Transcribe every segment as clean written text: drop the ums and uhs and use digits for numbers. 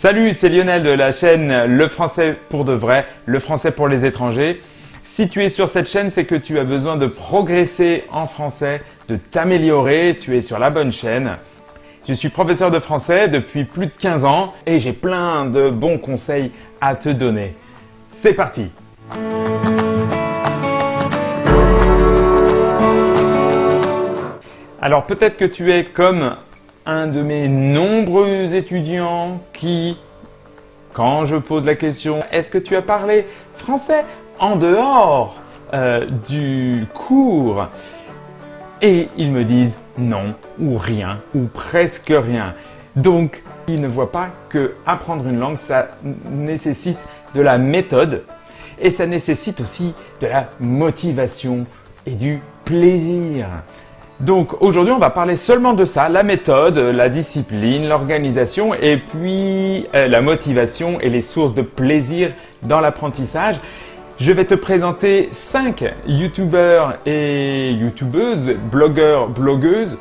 Salut, c'est Lionel de la chaîne Le Français pour de vrai, le français pour les étrangers. Si tu es sur cette chaîne, c'est que tu as besoin de progresser en français, de t'améliorer, tu es sur la bonne chaîne. Je suis professeur de français depuis plus de 15 ans et j'ai plein de bons conseils à te donner. C'est parti! Alors peut-être que tu es comme un de mes nombreux étudiants qui, quand je pose la question « Est-ce que tu as parlé français en dehors du cours ?» et ils me disent non, ou rien, ou presque rien. Donc, ils ne voient pas que apprendre une langue, ça nécessite de la méthode et ça nécessite aussi de la motivation et du plaisir. Donc aujourd'hui, on va parler seulement de ça, la méthode, la discipline, l'organisation et puis la motivation et les sources de plaisir dans l'apprentissage. Je vais te présenter 5 youtubeurs et youtubeuses, blogueurs, blogueuses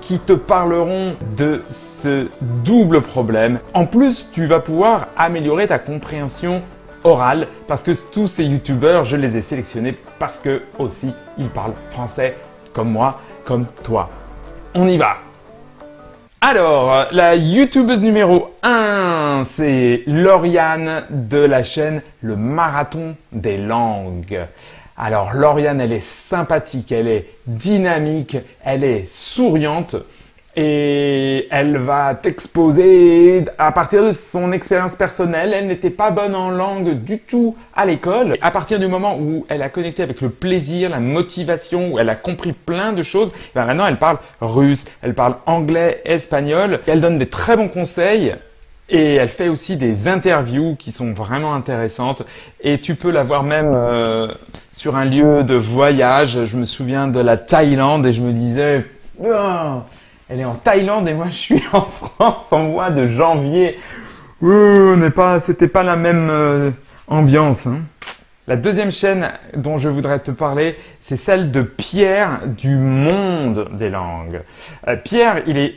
qui te parleront de ce double problème. En plus, tu vas pouvoir améliorer ta compréhension orale parce que tous ces youtubeurs, je les ai sélectionnés parce que aussi ils parlent français comme moi, comme toi. On y va! Alors, la youtubeuse numéro 1, c'est Lauriane de la chaîne Le Marathon des Langues. Alors, Lauriane, elle est sympathique, elle est dynamique, elle est souriante et elle va t'exposer à partir de son expérience personnelle. Elle n'était pas bonne en langue du tout à l'école. À partir du moment où elle a connecté avec le plaisir, la motivation, où elle a compris plein de choses, ben maintenant elle parle russe, elle parle anglais, espagnol. Elle donne des très bons conseils et elle fait aussi des interviews qui sont vraiment intéressantes. Et tu peux la voir même sur un lieu de voyage. Je me souviens de la Thaïlande et je me disais... Oh, elle est en Thaïlande et moi je suis en France en mois de janvier. C'était pas la même ambiance. Hein. La deuxième chaîne dont je voudrais te parler, c'est celle de Pierre du Monde des Langues. Pierre, il est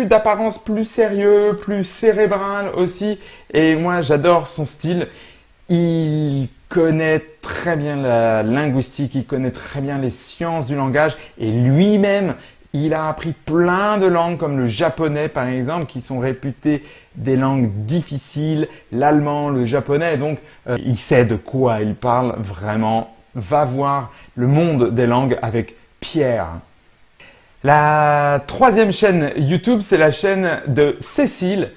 d'apparence plus sérieux, plus cérébral aussi. Et moi j'adore son style. Il connaît très bien la linguistique, il connaît très bien les sciences du langage et lui-même, il a appris plein de langues comme le japonais par exemple, qui sont réputées des langues difficiles, l'allemand, le japonais. Donc, il sait de quoi il parle vraiment. Va voir le monde des langues avec Pierre. La troisième chaîne YouTube, c'est la chaîne de Cécile.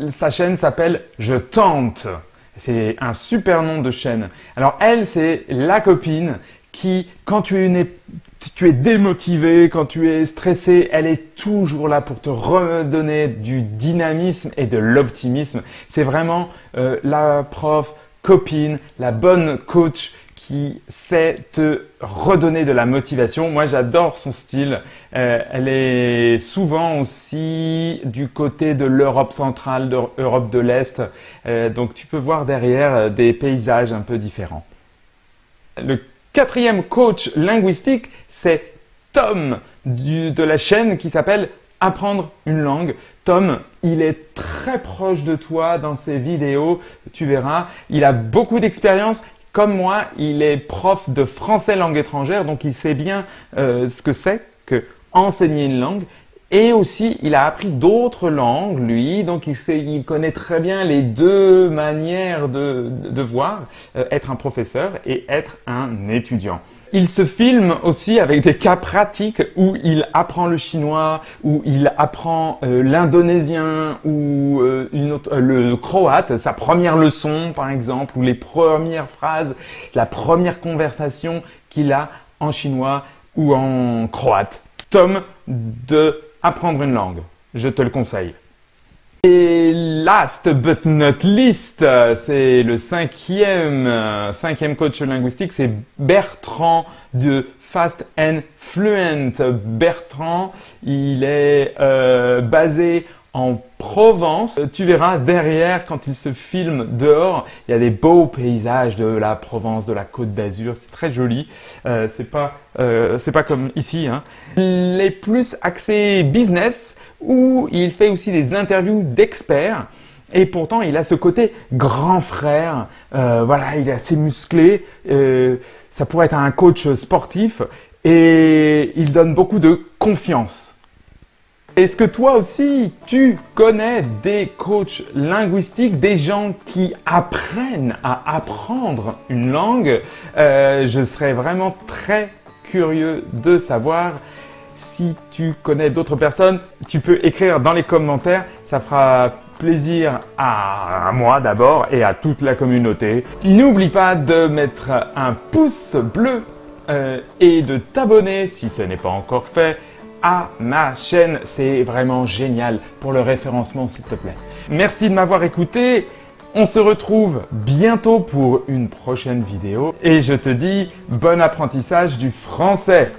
Sa chaîne s'appelle « Je tente ». C'est un super nom de chaîne. Alors elle, c'est la copine qui, quand tu es démotivé, quand tu es stressé, elle est toujours là pour te redonner du dynamisme et de l'optimisme. C'est vraiment la prof, copine, la bonne coach qui sait te redonner de la motivation. Moi, j'adore son style. Elle est souvent aussi du côté de l'Europe centrale, de l'Europe de l'Est. Donc, tu peux voir derrière des paysages un peu différents. Le quatrième coach linguistique, c'est Tom de la chaîne qui s'appelle Apprendre une langue. Tom, il est très proche de toi dans ses vidéos, tu verras. Il a beaucoup d'expérience. Comme moi, il est prof de français langue étrangère, donc il sait bien ce que c'est que enseigner une langue. Et aussi, il a appris d'autres langues, lui, donc il connaît très bien les deux manières de voir, être un professeur et être un étudiant. Il se filme aussi avec des cas pratiques où il apprend le chinois, où il apprend l'indonésien ou le croate, sa première leçon par exemple, ou les premières phrases, la première conversation qu'il a en chinois ou en croate. Tom de Apprendre une langue, je te le conseille. Et last but not least, c'est le cinquième coach linguistique, c'est Bertrand de Fast and Fluent. Bertrand, il est basé en Provence. Tu verras derrière, quand il se filme dehors, il y a des beaux paysages de la Provence, de la Côte d'Azur. C'est très joli. C'est pas comme ici. Hein. Il est plus axé business où il fait aussi des interviews d'experts. Et pourtant, il a ce côté grand frère. Voilà, il est assez musclé. Ça pourrait être un coach sportif. Et il donne beaucoup de confiance. Est-ce que toi aussi, tu connais des coachs linguistiques, des gens qui apprennent à apprendre une langue? Je serais vraiment très curieux de savoir. Si tu connais d'autres personnes, tu peux écrire dans les commentaires. Ça fera plaisir à moi d'abord et à toute la communauté. N'oublie pas de mettre un pouce bleu et de t'abonner si ce n'est pas encore fait à ma chaîne. C'est vraiment génial pour le référencement, s'il te plaît. Merci de m'avoir écouté. On se retrouve bientôt pour une prochaine vidéo et je te dis bon apprentissage du français.